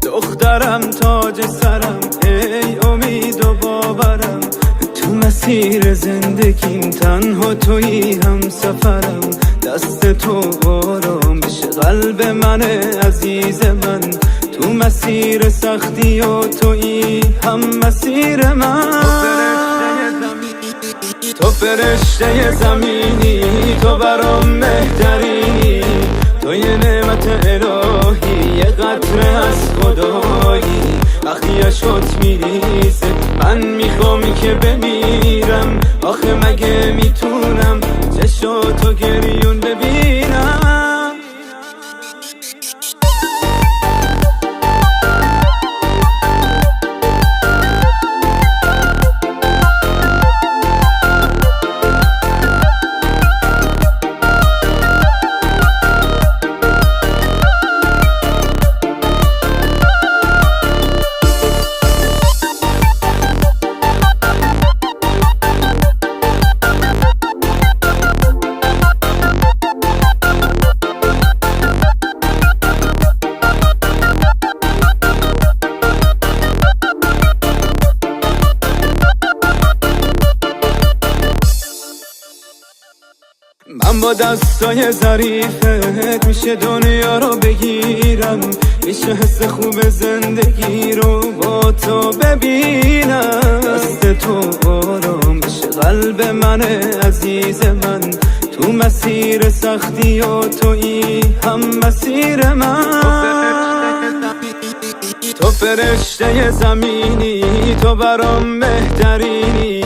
دخترم تاج سرم، ای امید و باورم، تو مسیر زندگیم تنها تویی هم سفرم. دست تو آرام بشه قلب من عزیز من، تو مسیر سختی و تویی هم مسیر من. تو فرشته زمینی، تو برام بهترینی، تو یه نعمت الهی، یه قطره از خدایی. وقتی عشقت میریزه من میخوام که بمیرم، آخه مگه میتونم چشاتو گریون ببینم؟ من با دستای ظریفت میشه دنیا رو بگیرم، میشه حس خوب زندگی رو با تو ببینم. دست تو آرام بشه قلب من عزیز من، تو مسیر سختی و تویی هم مسیر من. تو فرشته زمینی، تو برام بهترینی،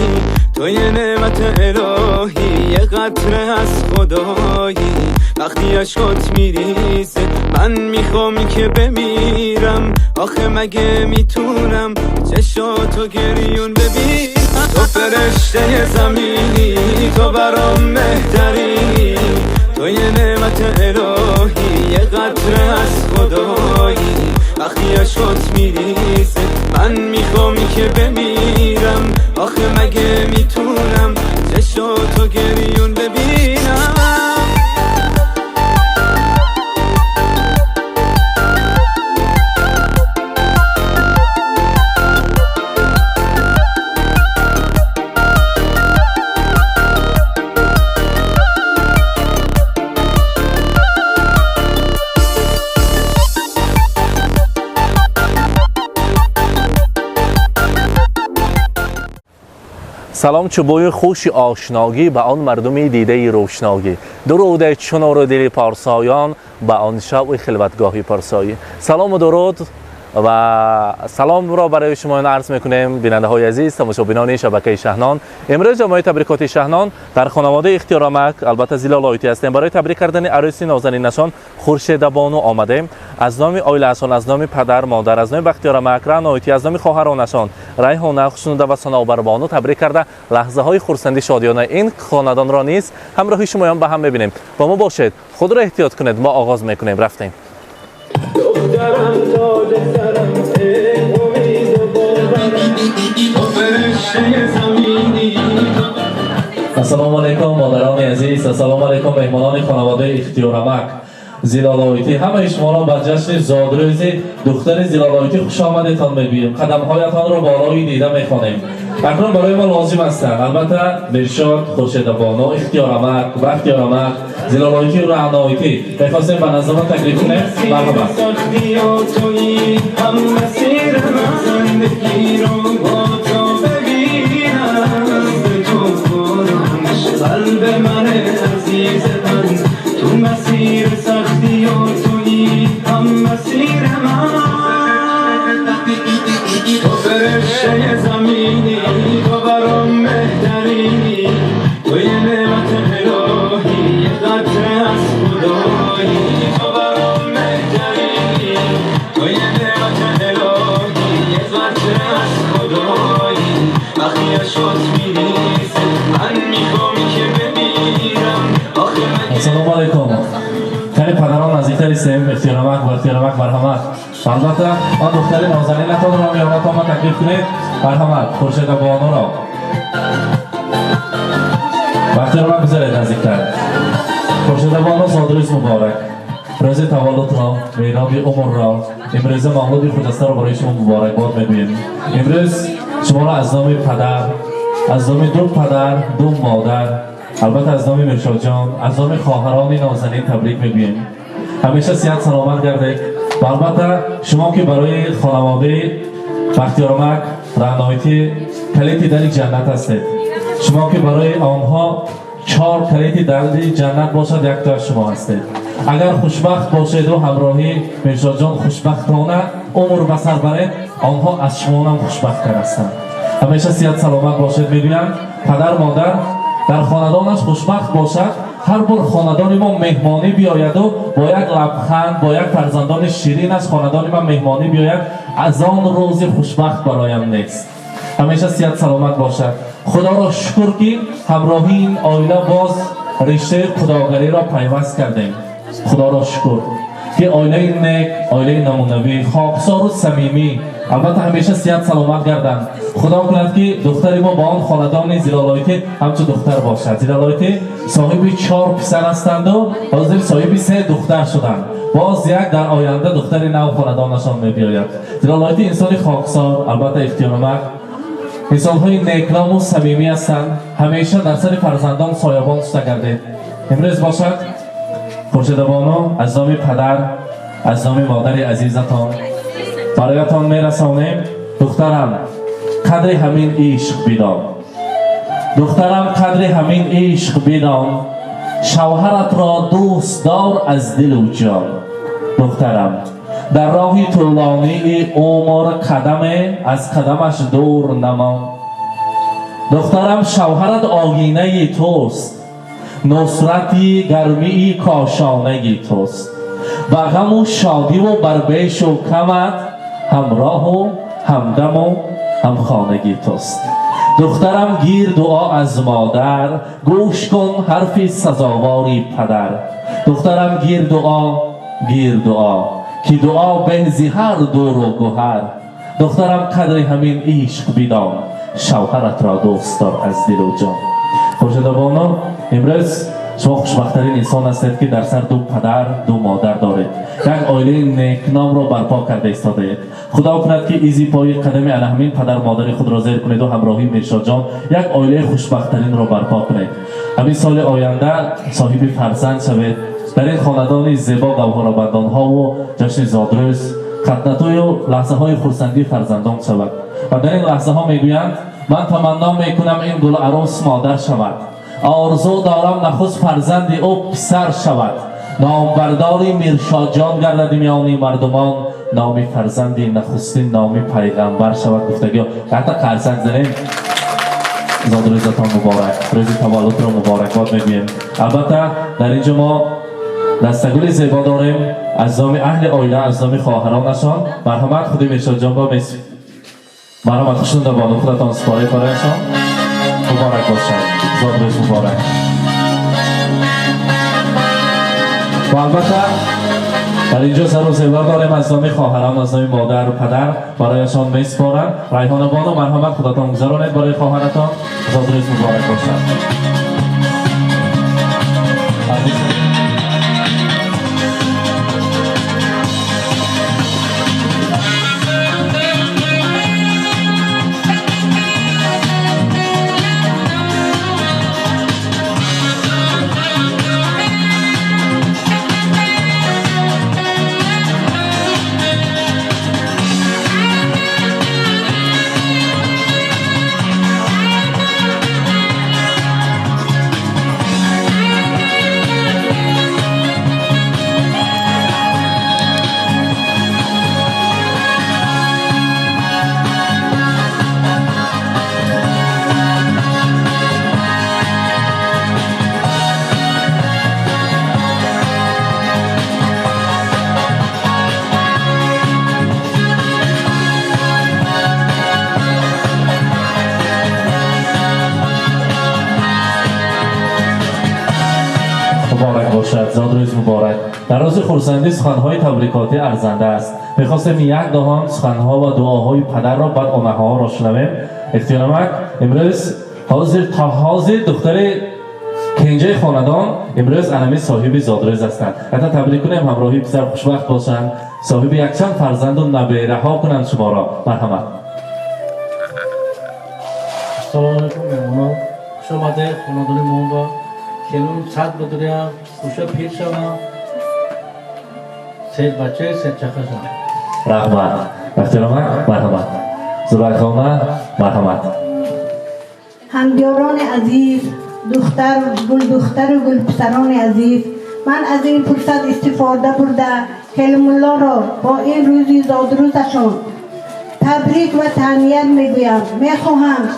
تو یه نعمت الهی، یه قطره از خدایی. وقتی عشقت میریزه من میخوام که بمیرم، آخه مگه میتونم چشاتو گریون ببینم؟ تو فرشته زمینی، تو برام بهترینی، تو یه نعمت الهی، یه قطره از خدایی. وقتی عشقت میریزه من میخوام که بمیرم، آخه مگه میتونم چشاتو گریون ببینم؟ سلام چوبوی خوش آشناگی به آن مردمی دیده روشناگی، درود چون رو دل پارسایان به آن شب خلوتگاهی پارسایی. سلام و درود و سلام را برای شما عرض میکنیم بیننده های عزیز، تماشابینان شبکه شهنان. امروز جامعه تبریکات شهنان در خانواده اختیارآمد البته زیلا لایتی هستیم. برای تبریک کردن عروس نازنینشان خورشید بانو آمدیم. از نام آیله‌شان، از نام پدر مادر، از نام بختیار اکرم لایتی، از نام خواهرانشان ریحانه، خشنوده و صنوبر بانو تبریک کرده لحظه های خرسندی شادیانه این خاندان را نیز همراه شما به هم ببینیم. با ما باشید، خود را احتیاط کنید. ما آغاز میکنیم. رفتیم. دخترم تاج سرم، ای امید و باورم، تو فرشته زمینی. السلام علیکم مادران عزیز، السلام علیکم مهمانان خانواده اختیارآمد زیلالایتی. همه شما را به جشن زادروز دختر زیلالایتی خوش آمدتان می‌گوییم. قدم‌هایتان را بالای دیده می‌خوانیم. اکنون برای ما لازم است البته برشاد خورشید بانو اختیارآمد و اختیارآمد زیلالایتی و رعنایتی می‌خواستیم به نظرتان تکلیف کنیم. مرحبا. قلب من عزیز من، تو مسیر سختی و تویی هم مسیر من. تو فرشته زمینی، تو برام بهترینی، تو یه نعمت الهی، یه قطره از خدایی. تو برام بهترینی، تو یه نعمت الهی، یه قطره از خدایی. وقتی عشقت میریزه من میخوام که بمیرم، آخه مگه. السلام علیکم. خیلی پدران نزدیکتر هستیم. اختیارآمد و اختیارآمد مرحمت. البته آن دختر نازنینتان را می‌آمد تا ما تکلیف کنید. مرحمت. خورشید بانو را و اختیارآمد بذارید نزدیکتر. خورشید بانو زادروز مبارک. روز تولد را میراب عمر را امروز مولود خجسته را برای شما مبارکباد میگوییم. امروز شما را از نام پدر، از نام دو پدر، دو مادر، البته از نام مرشاد جان، از نام خواهران نازنین تبریک میگوییم. همیشه صحت سلامت گردید. و البته شما که برای خانواده بختیارآمد رهنمایی کلیدی در جنت هستید. شما که برای آنها 4 کلیدی در جنت باشد، یک تا شما هستید. اگر خوشبخت باشید و همراهی مرشاد جان خوشبختانه عمر به سر برید، آنها از شما هم خوشبخت‌تر هستند. همیشه صحت سلامت باشید میگویند. پدر مادر در خاندانش خوشبخت باشد. هر بار خاندان ما مهمانی بیاید و با یک لبخند، با یک فرزندان شیرین از خاندان ما مهمانی بیاید، از آن روز خوشبخت برایم نیست. همیشه صحت سلامت باشد. خدا را شکر که همراهی این آیله باز رشته خداگری را پیوست کردیم. خدا را شکر که آیله نیک، آیله نمونوی، خاکسار و صمیمی، البته همیشه صحت سلامت گردند. خدا کند که دختر ما با آن خاندان زیرالایتی همچون دختر باشد. زیرالایتی صاحب 4 پسر هستند و حاضر صاحب 3 دختر شدند. باز یک در آینده دختر نو خاندانشان می‌بیاید. زیرالایتی انسان خاکسار، البته اختیارآمد، انسان‌های نیکنام و صمیمی هستند. همیشه در سر فرزندان سایه‌بان شده گردید. امروز باشد خورشید بانو از نام پدر، از نام مادر عزیزتان برایتان میرسانیم. دخترم قدر همین عشق بدان، دخترم قدر همین عشق بدان، شوهرت را دوست دار از دل و جان. دخترم در راه طولانی عمر قدم از قدمش دور نمان. دخترم شوهرت آگینه توست، نصرتی گرمی کاشانه توست. با غم و شادی و بربیش و کمت همراه و همدم و همخانگی توست. دخترم گیر دعا از مادر، گوش کن حرف سزاواری پدر. دخترم گیر دعا که دعا بهزی هر دور و گوهر. دخترم قدر همین عشق بدان، شوهرت را دوست دار از دل و جان. خورشید بانو امروز شما خوشبخت‌ترین انسان هستید که در سر 2 پدر 2 مادر دارید. یک آیله نیکنام را برپا کرده ایستادید. خدا کند که ایزی پای قدم همین پدر مادر خود را زیر کنید و همراهی مرشاد جان یک آیله خوشبخت‌ترین را برپا کنید. همین سال آینده صاحب فرزند شوید. در این خاندان زیبا گوهرآبادان‌ها و جشن زادروز خدمت‌های و لحظه‌های خرسندی فرزندان شود. و در این لحظه‌ها میگویند من تمنا میکنم این گل عروس مادر شود. آرزو دارم نخست فرزند او پسر شود. نامبرداری مرشاد جان گردد میان مردمان، نام فرزندی نخستین نام پیغمبر شود. گفتگی حتی قرصک زنیم. زاد روزتان مبارک، روز تولد را مبارکباد میگوییم. البته در اینجا ما دستگل زیبا داریم از نام اهل آیله، از نام خواهرانشان. مرحمت خودی مرشاد جان با مرحمت خوشتون در بانو خودتان سپاری کنهشان. مبارک باشد، زاد روز مبارک. و البته در اینجا سر و زیور داریم از نام خواهران، از نام مادر و پدر برایشان میسپارند. ریحان بانو مرحمت خودتان گذرانید برای خواهرتان. زاد روز مبارک باشد. مبارک باشد، زاد روز مبارک. در روز خرسندی سخنهای تبریکاتی ارزنده است. میخواستیم یک دهان سخنها و دعاهای پدر را بعد آنها را شنویم. اختیارآمد امروز حاضر دختر کنجه خاندان امروز انمی صاحب زادروز هستند. حتی تبریک کنیم همراهی پسر خوشبخت باشند، صاحب یک چند فرزند و نبیره ها کنند شما را. مرحمت. سلام علیکم مهمانان، خوش آمده خاندان ما. خیلون صد بدریا خوشا پیر شوم، سه بچه سه چخه شوم. رحمت. احترامت. مرحمت. زبای خانه. مرحمت. همجاران عزیز، دختر و گل پسران عزیز، من از این فرصت استفاده برده کلم الله را با این روزی زادروزشان تبریک و تهنیت میگویم. میخواهم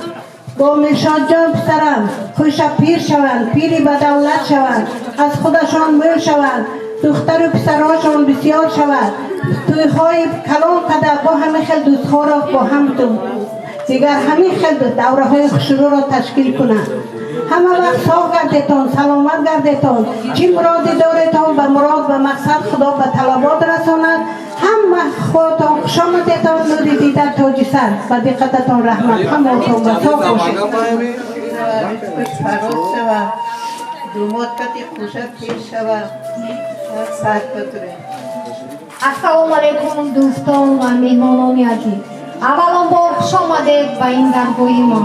با مرشاد جان پسرم خوش پیر شوند، پیری به دولت شوند، از خودشان مول شوند، دختر و پسرهاشان بسیار شود، تویهای کلان قدر با همه خیل دوستها را با هم دیگر همین خیل دوره های خوشرو را تشکیل کنند. همه وقت صاف گردتان، سلامت گردتان، چی مرادی دارتان به مراد و مقصد خدا به طلبات رساند. همه خودتان خوش آمدتان، نوری دیدن تاج سر و دقتتان رحمت هماتون و صاف باشید. فراز شود دومات کتی خوشت پیر شود سر بطوره. السلام علیکم دوستان و مهمانان عزیز. اولان بار خوش آمدید به این درگاهی ما.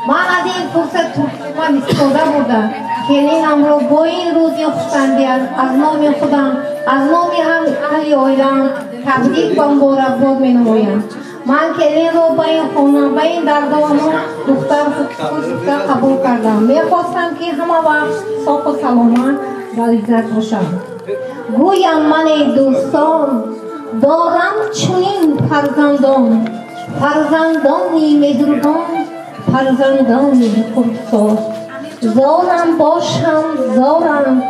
من از این فرصت من استفاده بردم که اینم را با این روزی خوشبختی از نام خودم، از نام هم اهل عائله‌ام تبریک و مبارکباد می‌نمایم. من کلین رو به این خانه، به این درگاه ما دختر خود قبول کردم. میخواستم که همه وقت صاف و سلامت و عزت باشم. گویم من دوستان دارم چنین فرزندانی مهربان، فرزندانی خودساز. زارم باشم زارم،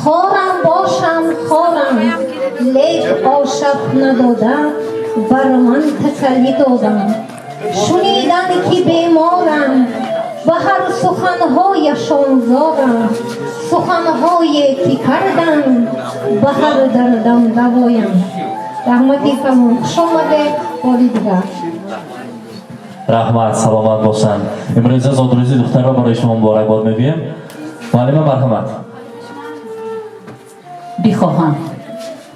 خارم باشم خارم، لیک عاشق ندادم بر من تسلی دادم. شنیدن که بیمارم و هر سخنهایشان زارم، سخنهایی که کردم به هر دردم دوایم. رحمتی فرمان. خوش آمده باری دیگر. رحمت. سلامت باشند. امروز زادروزی دختر را برای شما مبارکباد میگویم. معلم مرحمت.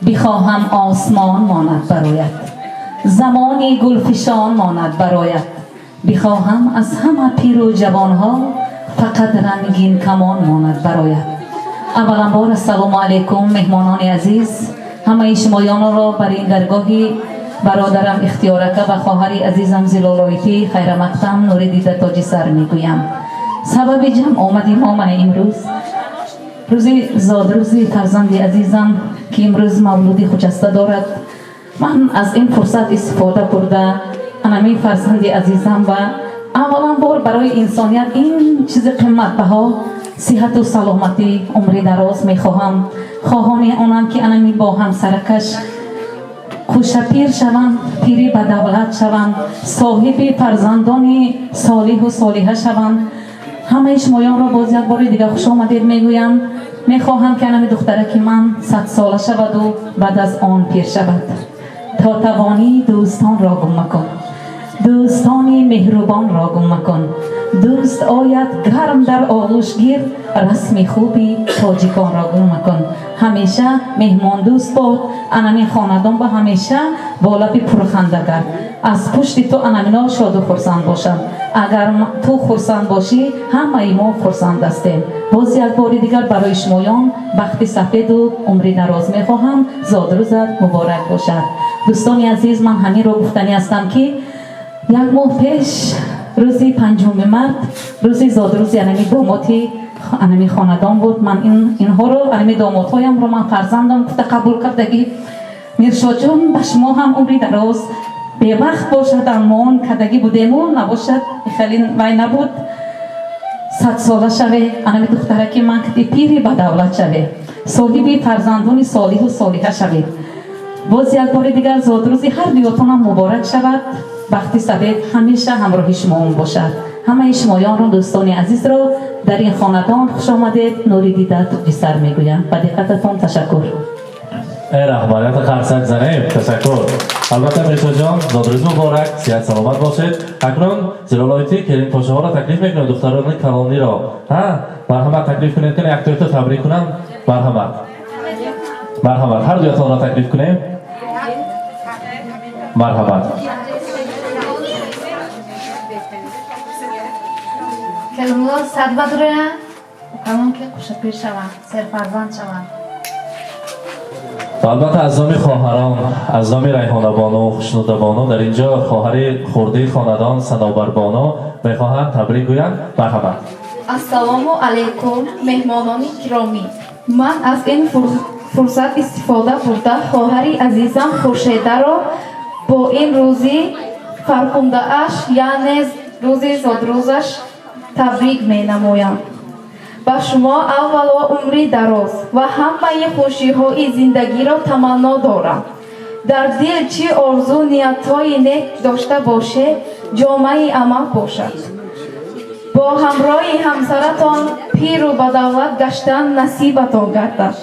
بخواهم آسمان ماند برایت، زمانی گلفشان ماند برایت. بخواهم از همه پیر و جوانها فقط رنگین کمان ماند برایت. اولا بار السلام علیکم مهمانان عزیز، همه شمایان را بر این درگاهی برادرم اختیارکه و خواهر عزیزم زلالایتی خیر مقدم نور دیده تاج سر میگویم. سبب جمع آمدیم ما امروز روزی زادروزی فرزند عزیزم که امروز مولودی خجسته دارد. من از این فرصت استفاده برده انمی فرزند عزیزم و اولا بار برای انسانیت این چیز قیمت بها صحت و سلامتی عمر دراز میخواهم. خواهان آنم که انمی با هم سرکش خوش پیر شوند، پیری به دولت شوند، صاحب فرزندان صالح و صالحه شوند. همه شمایان را باز یک بار دیگه خوش آمدید میگویم. میخواهم که انمی دختره که من 100 ساله شود و بعد از آن پیر شود. تا توانی دوستان را گم مکن، دوستانی مهربان را گم مکن. دوست آید گرم در آغوش گیر، رسم خوبی تاجیکان را گم مکن. همیشه مهمان دوست باد، انمی خاندان به همیشه با لب پرخنده کرد. از پشت تو انمینا شاد و خرسند باشند. اگر تو خرسند باشی همه ما خرسند هستیم. باز یک بار دیگر برای شمایان بخت سفید و عمری دراز میخواهم. زادروزت مبارک باشد. دوستان عزیز، من همین رو گفتنی هستم که یک ماه پیش روزی 5 مارس روزی زادروزی انمی داماتی انمی خاندان بود. من اینها رو انمی دامادهایم رو من فرزندم گفته قبول کردگی مرشاد جان به شما هم عمری دراز به وقت باشد، اما کدگی بودیم نباشد خیلی وای نبود 100 ساله شوه. انمی دختره که من کتی پیری به دولت شوه، صاحب فرزندان صالح و صالحه شوه. باز یک بار دیگر زادروزی هر دیوتان هم مبارک شود. بخت سفید همیشه همراه شما باشد. همه شمایان را دوستان عزیز را در این خاندان خوش آمدید نوری دیده تو سر میگویم. با دقتتان تشکر. رحمانیت خرسک زنیم. تشکر. البته میرسا جان زادروز مبارک، صحت سلامت باشید. اکنون زلالایتی کریم پاشا ها را تکلیف میکنم، دختران کلانی را مرحمت تکلیف کنید که یک تویتو تبریک کنم. مرحمت هر دویتان را تکلیف کنیم. مرحمت. کلمات صد بدره کمان که خوشپیر شوند سرفرزند شوند. البته از نام خواهران، از نام ریحانه بانو و خوشنوده بانو در اینجا خواهر خورده خاندان صنوبر بانو میخواهند تبریک گویند. مرحبا. السلام علیکم مهمانان گرامی. من از این فرصت استفاده برده خواهر عزیزم خورشیده را با این روزی فرخنده اش یعنی روزی زادروزش تبریک می نمایم. با شما اول عمری دراز و همه خوشی های زندگی را تمنا دارم. در دل چی آرزو نیت های نیک داشته باشه جامعه عمل باشد. با همراه همسرتان پیر و بدولت گشتن نصیبتان گردد.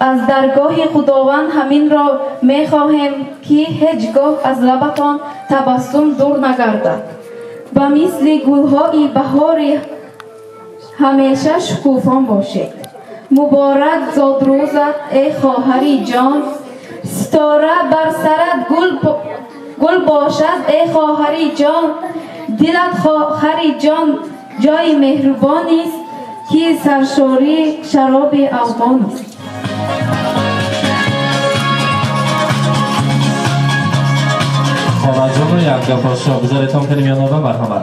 از درگاه خداوند همین را می خواهیم که هیچگاه از لبتان تبسم دور نگردد. و مثل گلهای بهاری همیشه شکوفان باشید. مبارک زادروزت ای خواهری جان، ستاره بر سرت گل باشد ای خواهری جان. دلت خواهری جان جای مهربانی است که سرشاری شراب افغان است. خواهر جان رو یک گفت بذارتان کنیم یا نوبه. مرحمت.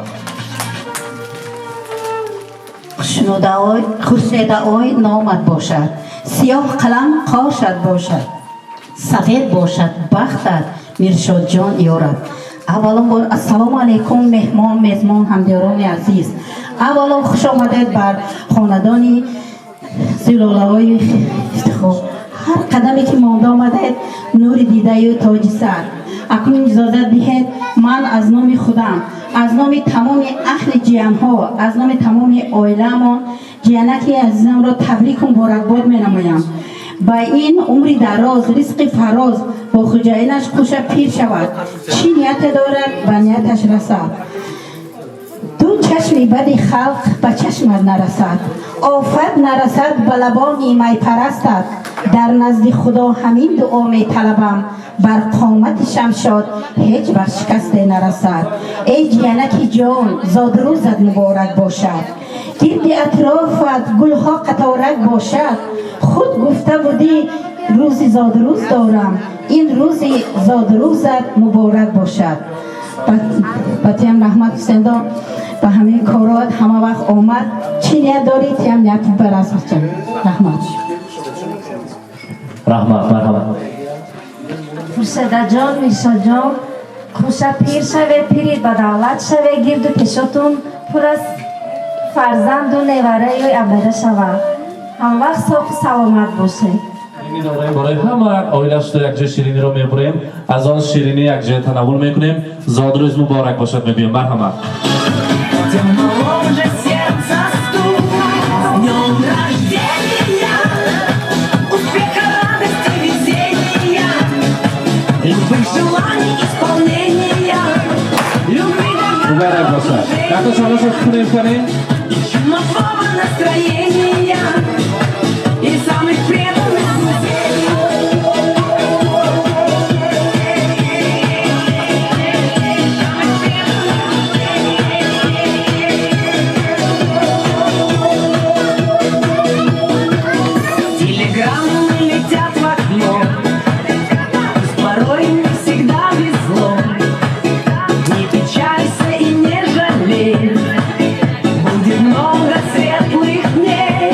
خورشیده آی نامد باشد، سیاه قلم قاشد باشد، سفید باشد بختت میرشاد جان یارب. اولا بار السلام علیکم مهمان میزمان همدیران عزیز. اولا خوش آمدید بر خاندانی زلاله های افتخار. هر قدمی که مانده آمدید نور دیده و تاج سر. اکنون اجازت دهید من از نام خودم، از نام تمام اهل جیان ها، از نام تمام عائله ما جیانک عزیزم را تبریک و مبارکباد می نمایم. با این عمری دراز رزق فراز با خوجاینش خوش پیر شود. چی نیت دارد و نیتش رسد. دو چشم بد خلق به چشمت نرسد، آفت نرسد به لبانی می پرستد. در نزد خدا همین دعا می طلبم، بر قامت شمشاد هیچ بر شکست نرسد. ای جیانک جان زادروزت مبارک باشد. گرد اطرافت گلها قطارک باشد. خود گفته بودی روزی زادروز دارم، این روزی زادروزت مبارک باشد. با تیم رحمت حسیندان و همه کارات همه وقت آمد. چی نیت داری تیم نیت برس بچن. رحمت. مرحمت. خورشیده جان میرشا جان خوش پیر شوه، پیری بدولت شوه، گرد و پیشتون پر از فرزند و نیوره یا ابره شوه. هم وقت صاف و سلامت باشه. شیرینی داریم برای همه آیله شده یک جای شیرینی رو میبریم، از آن شیرینی یک جای تناول میکنیم. زادروز مبارک باشد میبیم. مرحمت. مبارک باشد. یک تا شما شد کنیم Будет много светлых дней.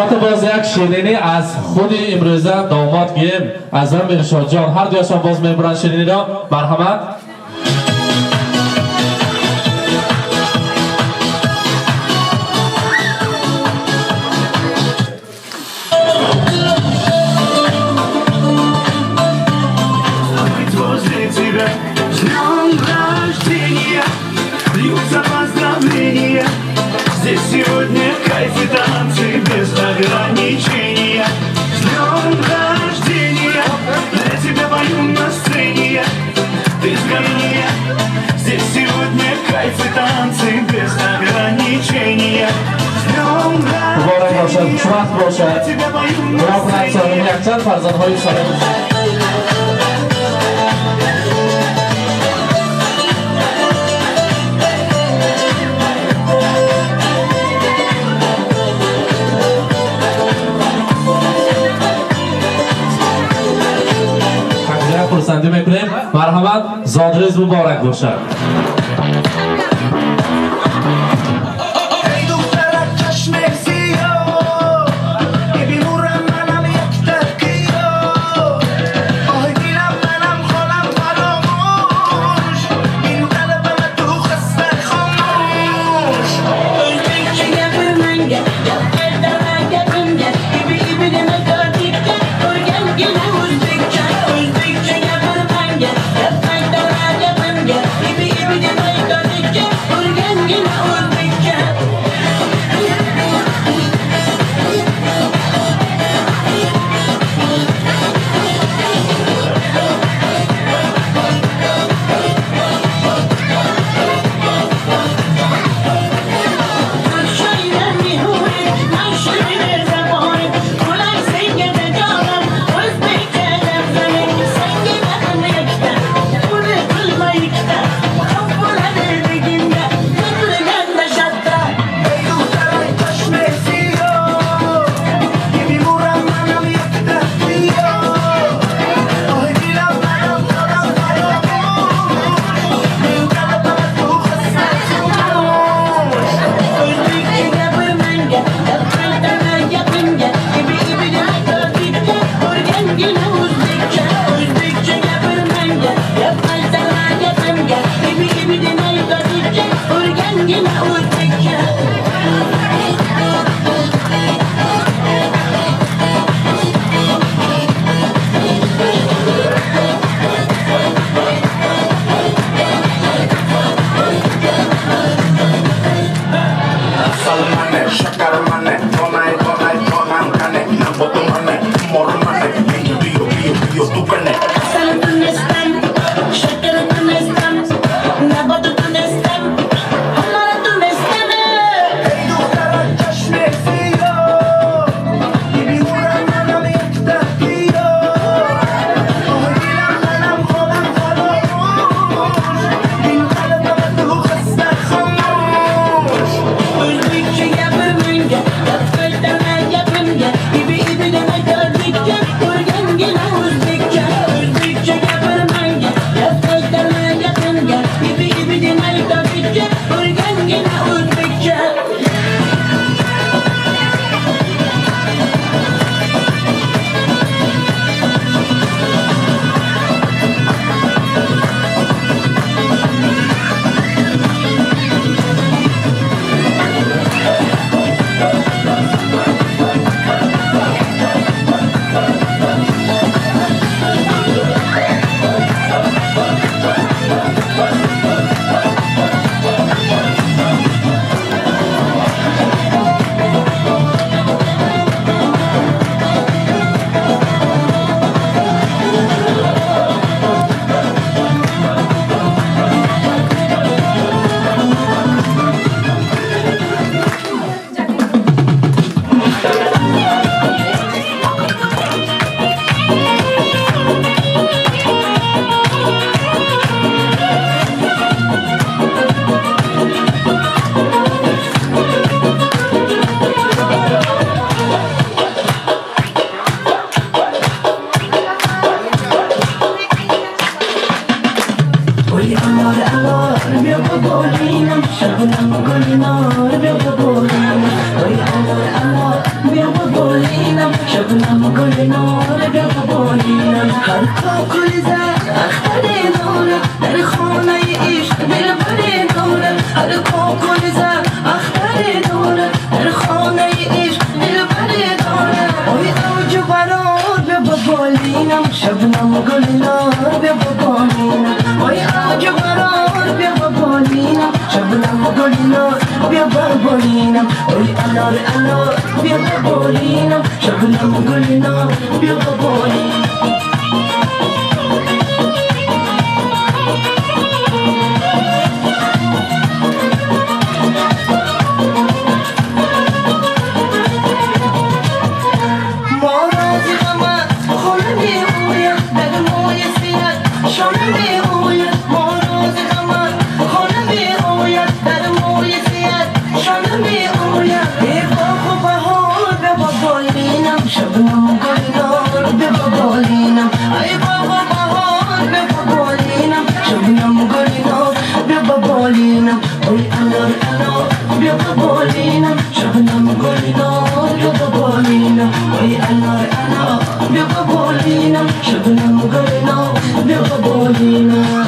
البته باز یک شیرینی از خود امروزه داماد گیم از هم مرشاد جان هر دویشان باز میبرن شیرینی را مرحمت. Здесь сегодня кайф и танцы без ограничения. С днем рождения, для тебя пою на сцене. Ты взгляни, здесь сегодня кайф и танцы без ограничения. С днем рождения, для тебя пою на сцене. پرسنده میکنیم مرحمت زادروز مبارک باشد. Amor, ببالینم شبنم گل نار بیا ببالینم هر کاکلی زد اختری دارم در خانه عشق دلبری دارم هر کاکلی زد اختری دارم در خانه عشق دلبری دارم اوی اوج برار بیا ببالینم شبنم گل نار بیا ببالینم اوی اوج برار بیا ببالینم شبنم گل نار بیا ببالینم اوی انار انار بیا ببالینم شبنم گل نار بیا ببالینم شبنم گل نار بیا ببالینم ای بابا بهار بیا ببالینم شبنم گل نار بیا ببالینم ای انار انار بیا ببالینم شبنم گل نار بیا ببالینم ای انار انار بیا ببالینم شبنم گل نار بیا ببالینم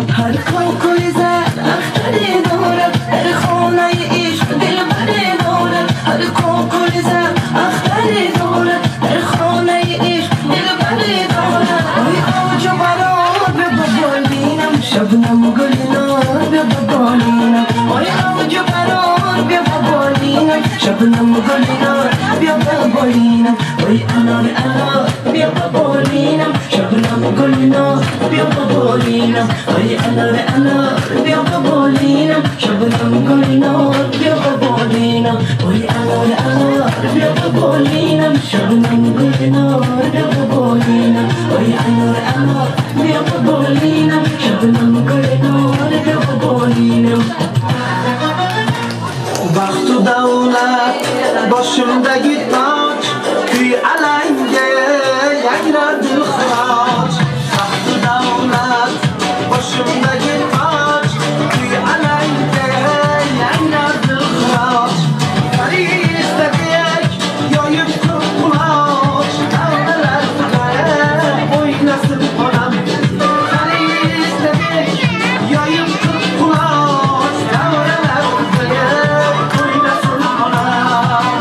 هر کاکلی زد اختری دارم در خانه عشق دلبری دارم هر کاکلی زد اختری دارم در خانه عشق دلبری دارم اوی اوج برار بیا ببالینم شبنم گل نار بیا ببالینم اوی اوج برار بیا ببالینم شبنم گل نار بیا ببالینم اوی انار انار بیا ببالینم شبنم گل نار بیا ببالینم اوی انار انار بیا ببالینم شبنم گل نار بیا ببالینم اوی انار انار بیا ببالینم شبنم گل نار بیا ببالینم اوی انار انار بیا ببالینم شبنم گل نار بیا ببالینم وقت و دولت başımdaki taç Köy alenge yaylar dılxıraç Vaqt و dövlət başımdaki taç Köy alenge yaylar dılxıraç Fəri istədək yayıb kırpılaç Dövlələr fəqət oynasın anam Fəri istədək yayıb kırpılaç Dövlələr fəqət oynasın anam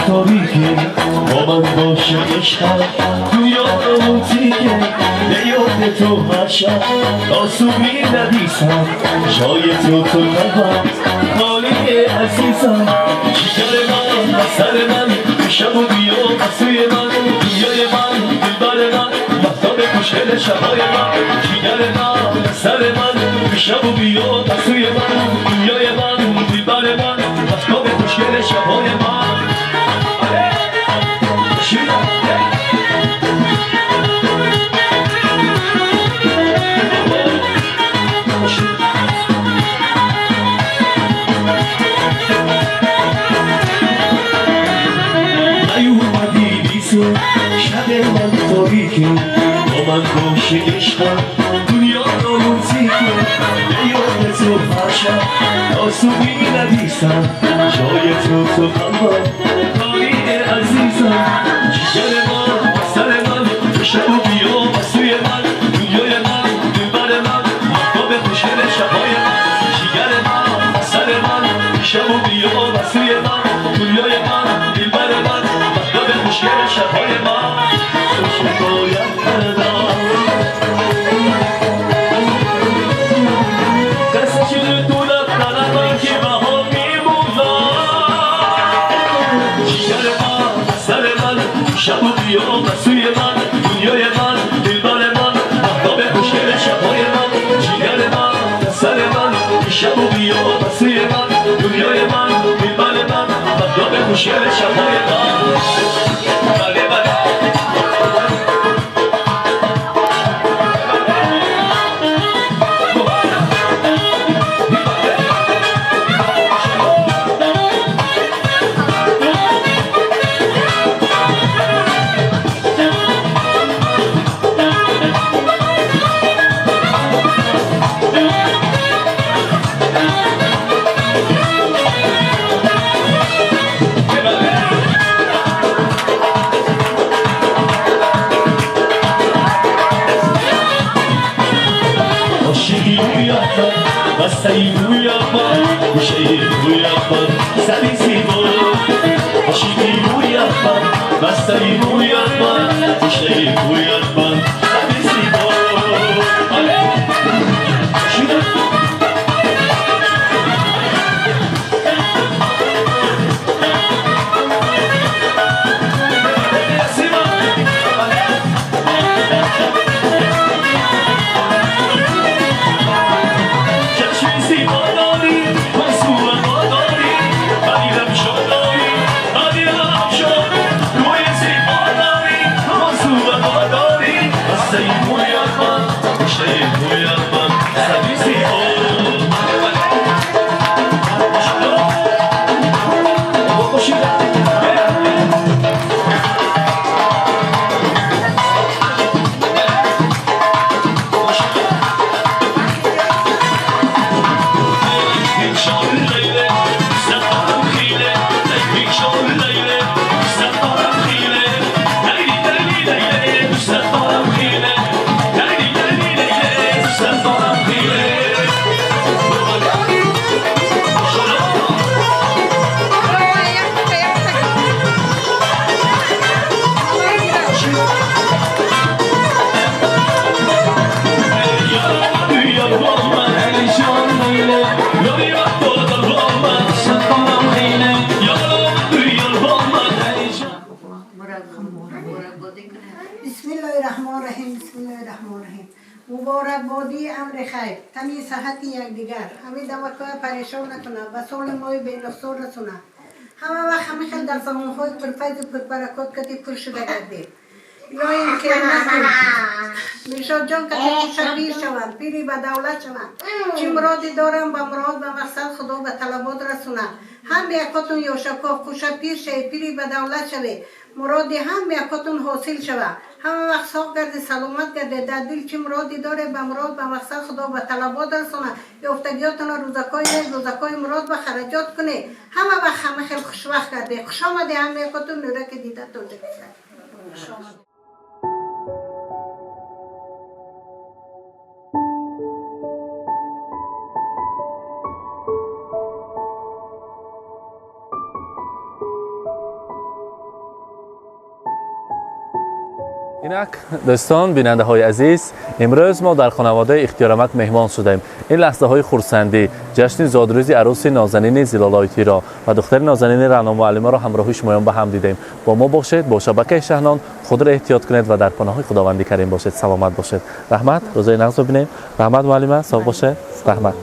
تاریکه با من باشه عشقم تو یاد موزیکه به یاد تو هر شب آسوبی ندیسم جای تو نبم خالی عزیزم جگر من سر من شب و بیا بسوی من دنیای من دلبر من مفتاب خوشگل شبای من جگر من سر من شب و بیا بسوی من دنیای من دلبر من مفتاب خوشگل شبای من شب من تاریکه با من باشه عشقم دنیا رو موزیکه به یاد تو هر شب آسوبی ندیسم جای تو قلبم خالی عزیزم جگر من سر من شب و بیا بسوی من دنیای من دلبر من مفتاب خوشگل شبای من جگر من سر من شب و بیا بسوی من دنیای من دلبر من مفتاب خوشگل شبای من باید کردم خوشگل شبای من بله بله Bastayı bu yapma, bu şeyi bu yapma, sen izliyor. Aşkı bu yapma, bastayı bu yapma, bu şeyi bu yapma, sen izliyor. مبارک بادی امر خیر تمی صحت یکدیگر همه دمکای پریشان نکنه و سال مای به نقصان رسونه همه وقت همه خیلی در زمانهای پرفیض و پربرکات کتی پر شده گردید الهی که نکنه میرشاد جان کتی خوشبیر شوند پیری به دولت شوند چی مرادی دارم به مراد و مقصد خدا به طلبات رسونه هم به یکاتون یوشکاف خوشبیر شوی پیری به دولت شوی مرادی هم به یکاتون حاصل شوه همه وقت ساق گرده سلامت گرده در دل چی مرادی داره به مراد به مقصد خدا به طلبات رسونه یافتگیاتون روزکای مراد به خرجات کنه همه وقت همه خیلی خوشوقت کرده خوش آمده همه یکاتون نوره که دیده تونده اینک دوستان بیننده های عزیز امروز ما در خانواده اختیارآمد مهمان شدیم. این لحظه های خرسندی جشن زادروزی عروس نازنین زیلالایتی را و دختر نازنین رعنا معلمه را همراه شمایان به هم دیدیم. با ما باشید، با شبکه شهنان خود را احتیاط کنید و در پناه خداوندی کریم باشید. سلامت باشید. رحمت روزای نغز ببینیم. رحمت معلمه سلام باشید. رحمت